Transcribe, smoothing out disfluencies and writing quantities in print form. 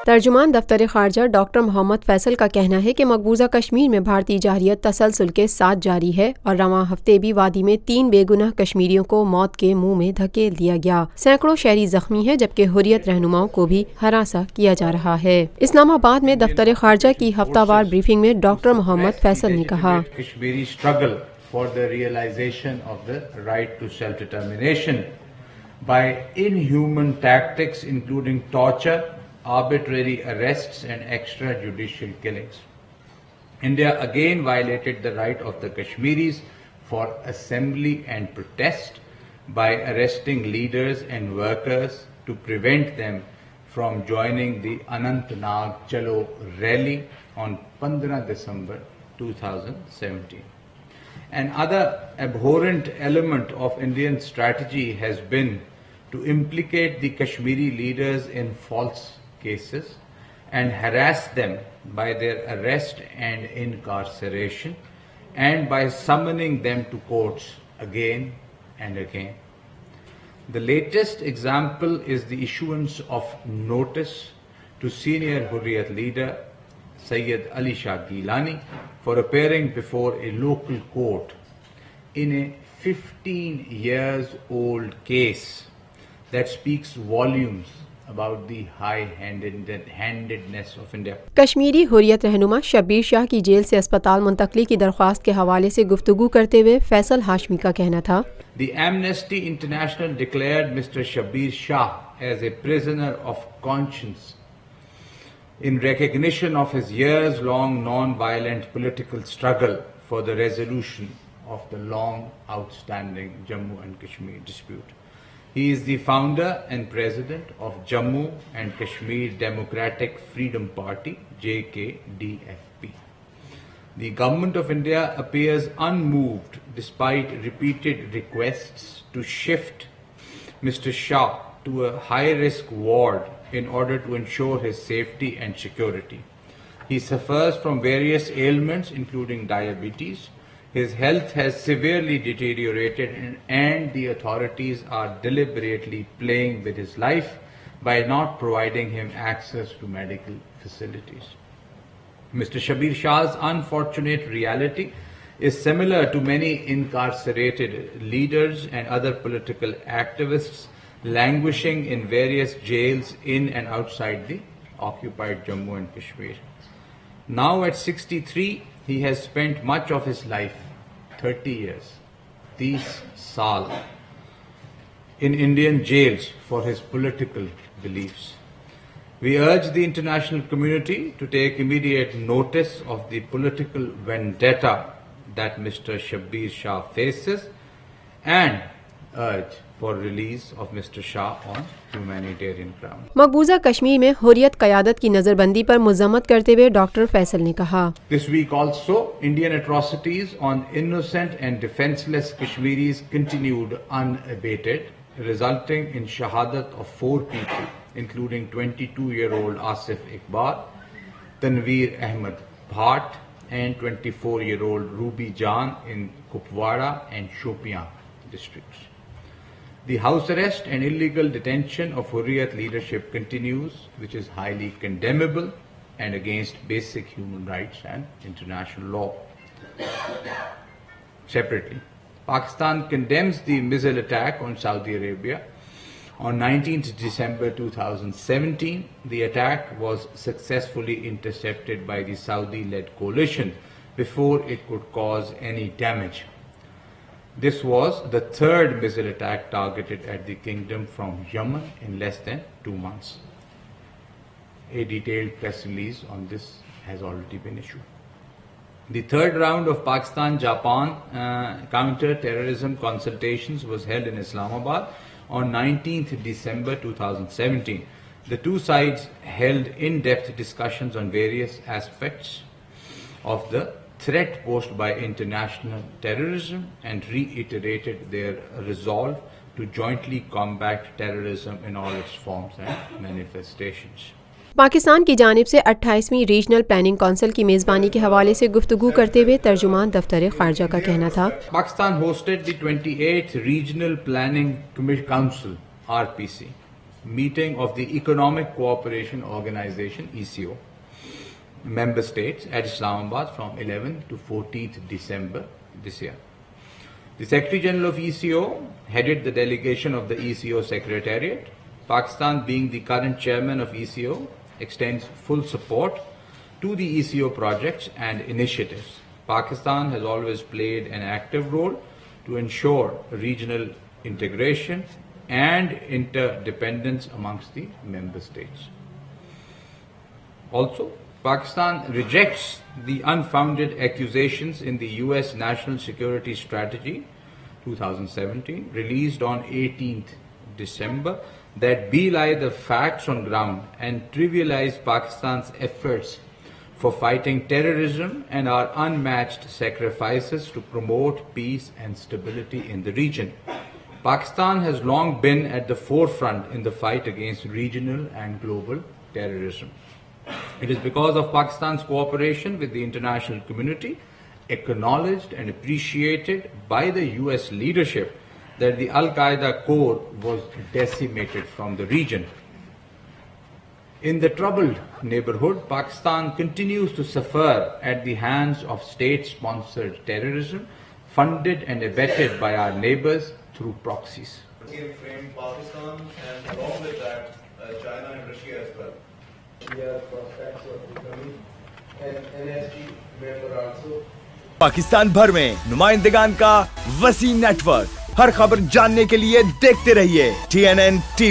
तर्जुमान दफ्तर खारजा डॉक्टर मोहम्मद फैसल का कहना है कि मकबूजा कश्मीर में भारतीय जारियत तसलसल के साथ जारी है और रवां हफ्ते भी वादी में 3 बेगुनाह कश्मीरियों को मौत के मुंह में धकेल दिया गया। सैकड़ों शहरी जख्मी हैं जबकि हुर्रियत रहनुमाओं को भी हरासा किया जा रहा है। इस्लामाबाद में दफ्तर खारजा की हफ्तावार ब्रीफिंग में डॉक्टर मोहम्मद फैसल ने कहा, for the realization of the right to self-determination by inhuman tactics including torture, arbitrary arrests and extrajudicial killings. India again violated the right of the Kashmiris for assembly and protest by arresting leaders and workers to prevent them from joining the Anantnag Chalo rally on 15 December 2017. Another abhorrent element of Indian strategy has been to implicate the Kashmiri leaders in false cases and harass them by their arrest and incarceration and by summoning them to courts again and again. The latest example is the issuance of notice to senior Hurriyat leader Sayyid Ali Shah Gilani for appearing before a local court in a 15 years old case that speaks volumes about the high-handedness of India. Kashmiri Hurriyat रहनुमा शब्बीर शाह की jail से अस्पताल मुंतकली की दरख्वास्त के हवाले से गुफ्तगू करते हुए फैसल हाशमी का कहना था, The Amnesty International declared Mr. Shabbir Shah as a prisoner of conscience in recognition of his years-long non-violent political struggle for the resolution of the long outstanding Jammu and Kashmir dispute. He is the founder and president of Jammu and Kashmir Democratic Freedom Party, JKDFP. The Government of India appears unmoved despite repeated requests to shift Mr. Shah to a high-risk ward in order to ensure his safety and security. He suffers from various ailments including diabetes. His health has severely deteriorated and the authorities are deliberately playing with his life by not providing him access to medical facilities. Mr. Shabbir Shah's unfortunate reality is similar to many incarcerated leaders and other political activists languishing in various jails in and outside the occupied Jammu and Kashmir. Now at 63, he has spent much of his life, 30 years, 30 saal, in Indian jails for his political beliefs. We urge the international community to take immediate notice of the political vendetta that Mr. Shabbir Shah faces and urge for release of Mr. Shah on humanitarian grounds. मकबूजा Kashmir में हुर्रियत क़यादत की नज़रबंदी पर मुज़म्मत करते हुए doctor Faisal ने कहा, This week also, Indian atrocities on innocent and defenseless Kashmiris continued unabated, resulting in shahadat of 4 people, including 22-year-old Asif Iqbal, Tanveer Ahmed Bhatt, and 24-year-old Ruby Jan in Kupwara and Shopian districts. The house arrest and illegal detention of Hurriyat leadership continues, which is highly condemnable and against basic human rights and international law. Separately, Pakistan condemns the missile attack on Saudi Arabia. On 19th December 2017, the attack was successfully intercepted by the Saudi-led coalition before it could cause any damage. This was the third missile attack targeted at the kingdom from Yemen in less than 2 months. A detailed press release on this has already been issued. The third round of Pakistan-Japan counter-terrorism consultations was held in Islamabad on 19th December 2017. The two sides held in-depth discussions on various aspects of the threat posed by international terrorism and reiterated their resolve to jointly combat terrorism in all its forms and manifestations. Pakistan की जानिब से 28वीं regional planning council की मेज़बानी के हवाले से गुफ्तगू करते हुए तर्जुमान दफ्तर खारजा का कहना था, Pakistan hosted the 28th Regional Planning Council (RPC) meeting of the Economic Cooperation Organization (ECO) member states at Islamabad from 11th to 14th December this year. The Secretary General of ECO headed the delegation of the ECO Secretariat. Pakistan, being the current chairman of ECO, extends full support to the ECO projects and initiatives. Pakistan has always played an active role to ensure regional integration and interdependence amongst the member states. Also, Pakistan rejects the unfounded accusations in the US National Security Strategy 2017, released on 18th December, that belie the facts on ground and trivialize Pakistan's efforts for fighting terrorism and our unmatched sacrifices to promote peace and stability in the region. Pakistan has long been at the forefront in the fight against regional and global terrorism. It is because of Pakistan's cooperation with the international community, acknowledged and appreciated by the US leadership, that the Al-Qaeda core was decimated from the region. In the troubled neighborhood, Pakistan continues to suffer at the hands of state-sponsored terrorism, funded and abetted by our neighbors through proxies. Framed Pakistan and along with that, China and Russia as well. We are prospects of becoming an NSG member also. Pakistan भर में नुमाइंदगान का वसी network, हर खबर जानने के लिए देखते रहिए TNN TV।